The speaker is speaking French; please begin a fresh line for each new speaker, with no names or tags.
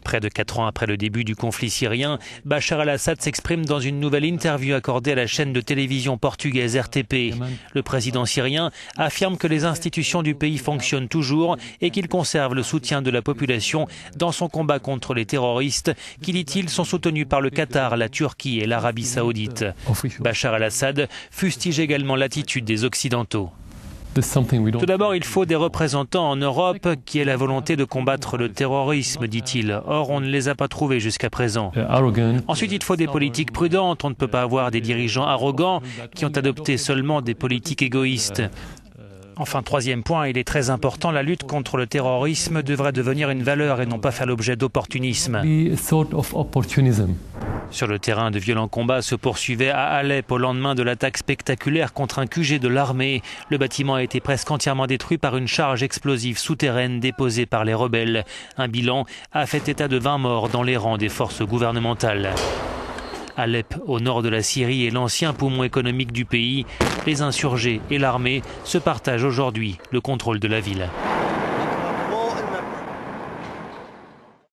Près de 4 ans après le début du conflit syrien, Bachar el-Assad s'exprime dans une nouvelle interview accordée à la chaîne de télévision portugaise RTP. Le président syrien affirme que les institutions du pays fonctionnent toujours et qu'il conserve le soutien de la population dans son combat contre les terroristes qui, dit-il, sont soutenus par le Qatar, la Turquie et l'Arabie saoudite. Bachar el-Assad fustige également l'attitude des Occidentaux. Tout d'abord, il faut des représentants en Europe qui aient la volonté de combattre le terrorisme, dit-il. Or, on ne les a pas trouvés jusqu'à présent. Ensuite, il faut des politiques prudentes. On ne peut pas avoir des dirigeants arrogants qui ont adopté seulement des politiques égoïstes. Enfin, troisième point, il est très important, la lutte contre le terrorisme devrait devenir une valeur et non pas faire l'objet d'opportunisme. Sur le terrain, de violents combats se poursuivaient à Alep au lendemain de l'attaque spectaculaire contre un QG de l'armée. Le bâtiment a été presque entièrement détruit par une charge explosive souterraine déposée par les rebelles. Un bilan a fait état de 20 morts dans les rangs des forces gouvernementales. Alep, au nord de la Syrie, est l'ancien poumon économique du pays. Les insurgés et l'armée se partagent aujourd'hui le contrôle de la ville.